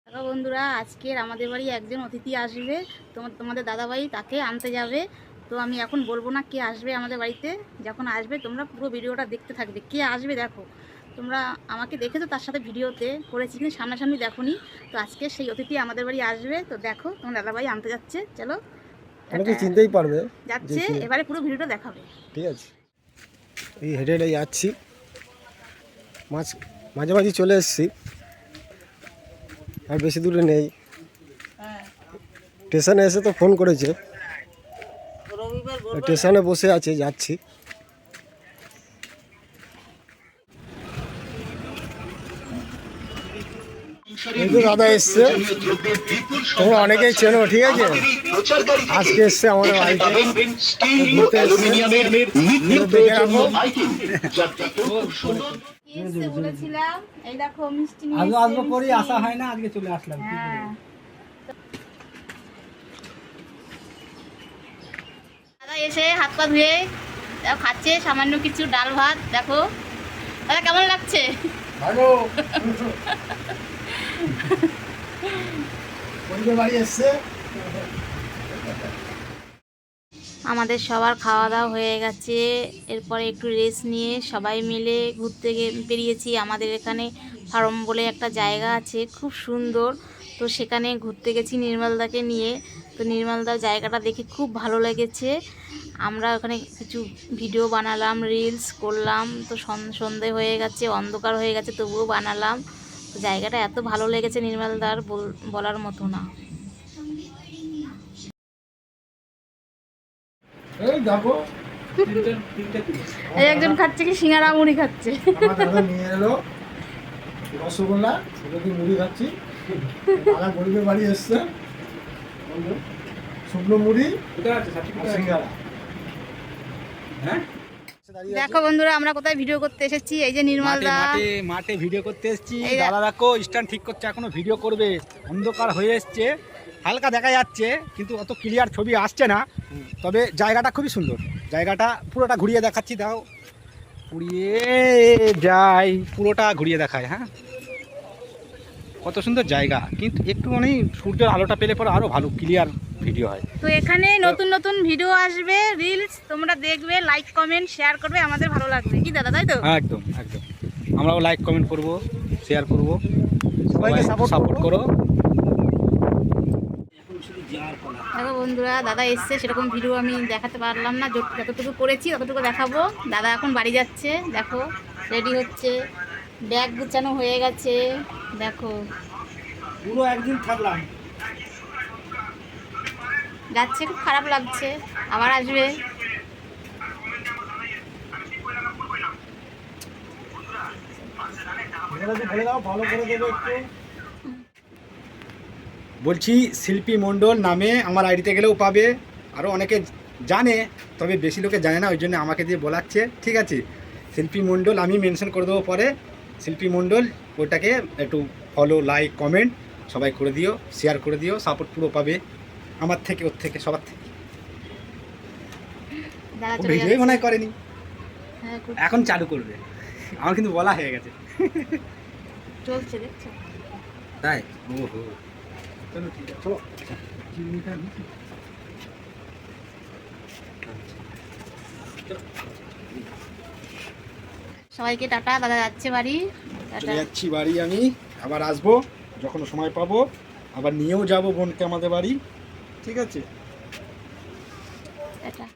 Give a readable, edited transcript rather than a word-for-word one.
দেখো বন্ধুরা, আজকের আমাদের বাড়ি একজন অতিথি আসবে। তোমাদের দাদাভাই তাকে আনতে যাবে। তো আমি এখন বলবো না কে আসবে আমাদের বাড়িতে। যখন আসবে তোমরা পুরো ভিডিওটা দেখতে থাকবে। কে আসবে দেখো, তোমরা আমাকে দেখেছো তার সাথে ভিডিওতে করেছি, কিন্তু সামনাসামনি দেখোনি। তো আজকে সেই অতিথি আমাদের বাড়ি আসবে। তো দেখো তোমার দাদাভাই আনতে যাচ্ছে। চলো, অনেকে চিনতেই পারবে যাচ্ছে। এবারে পুরো ভিডিওটা দেখাবে। ঠিক আছে, এই হেঁটে হেঁটে যাচ্ছি, মাঝামাঝি চলে এসেছি, আর বেশি দূরে নেই। স্টেশনে এসে তো ফোন করেছে, স্টেশনে বসে আছে, যাচ্ছি। এই তো দাদা এসছে, তোমরা অনেকেই চেনো, ঠিক আছে। আজকে এসছে আমাদের বাড়িতে ঘুরতে এসছে, দেখে রাখো। বলেছিলাম এই দেখো মিষ্টি নিয়ে আসবো করি, আসা হয় না, আজকে চলে আসলাম। দাদা এসে হাত পা ধুয়ে খাচ্ছে সামান্য কিছু ডাল ভাত। দেখো দাদা কেমন লাগছে? ভালো। বাড়ি এসছে। আমাদের সবার খাওয়া দাওয়া হয়ে গেছে। এরপরে একটু রেস্ট নিয়ে সবাই মিলে ঘুরতে বেরিয়েছি। আমাদের এখানে ফার্ম বলে একটা জায়গা আছে, খুব সুন্দর। তো সেখানে ঘুরতে গেছি নির্মলদাকে নিয়ে। তো নির্মলদার জায়গাটা দেখে খুব ভালো লেগেছে। আমরা ওখানে কিছু ভিডিও বানালাম, রিলস করলাম। তো সন্ধে হয়ে গেছে, অন্ধকার হয়ে গেছে, তবুও বানালাম। তো জায়গাটা এত ভালো লেগেছে নির্মলদার বলার মতো না। এই দেখো, এই একজন খাচ্ছে কি সিঙ্গারা মুড়ি খাচ্ছে। আমার দাদা নিয়ে এলো রসগোল্লা, সেটা দিয়ে মুড়ি খাচ্ছি। দাদা গরিবের বাড়ি এসছে, শুকনো মুড়ি সিঙ্গারা। হ্যাঁ, দেখো বন্ধুরা, আমরা কোথায় ভিডিও করতে এসেছি। এই যে নির্মলদা মাঠে ভিডিও করতে এসেছি। দাদা দেখো স্ট্যান্ড ঠিক করছে, এখনো ভিডিও করবে। অন্ধকার হয়ে এসছে, হালকা দেখা যাচ্ছে, কিন্তু অত ক্লিয়ার ছবি আসছে না। তবে জায়গাটা খুবই সুন্দর। জায়গাটা পুরোটা ঘুরিয়ে দেখাচ্ছি, দাও ঘুরিয়ে যাই, পুরোটা ঘুরিয়ে দেখায়। হ্যাঁ, কত সুন্দর জায়গা, কিন্তু একটু মানে সূর্যের আলোটা পেলে পরে আরো ভালো ক্লিয়ার ভিডিও হয়। তো এখানে নতুন নতুন ভিডিও আসবে, রিলস তোমরা দেখবে, লাইক কমেন্ট শেয়ার করবে, আমাদের ভালো লাগবে কি দাদা, তাই তো? একদম একদম, আমরাও লাইক কমেন্ট করব, শেয়ার করব, সবাইকে সাপোর্ট করো। দেখো বন্ধুরা, দাদা এসছে, সেরকম ভিডিও আমি দেখাতে পারলাম না। যতটুকু করেছি ততটুকু দেখাবো। দাদা এখন বাড়ি যাচ্ছে, দেখো রেডি হচ্ছে, ব্যাগ গুছানো হয়ে গেছে। দেখো পুরো একদিন থাকলাম, যাচ্ছে, খুব খারাপ লাগছে, আবার আসবে। বলছি শিল্পী মণ্ডল নামে আমার আইডিতে গেলেও পাবে। আরও অনেকে জানে, তবে বেশি লোকে জানে না, ওই জন্য আমাকে দিয়ে বলাচ্ছে। ঠিক আছে, শিল্পী মণ্ডল আমি মেনশন করে দেবো পরে। শিল্পী মণ্ডল, ওটাকে একটু ফলো, লাইক, কমেন্ট সবাই করে দিও, শেয়ার করে দিও, সাপোর্ট পুরো পাবে আমার থেকে, ওর থেকে, সবার থেকে। ভিডিওই মনে হয় করেনি, এখন চালু করবে। আমার কিন্তু বলা হয়ে গেছে, চলছে, দেখছো? তাই? ওহো, চলো ঠিক আছে, চলো। সবাইকে টাটা, দাদা যাচ্ছে বাড়ি। চলে যাচ্ছি বাড়ি, আমি আবার আসবো যখন সময় পাবো, আবার নিয়েও যাব বোনকে আমাদের বাড়ি। ঠিক আছে, টাটা।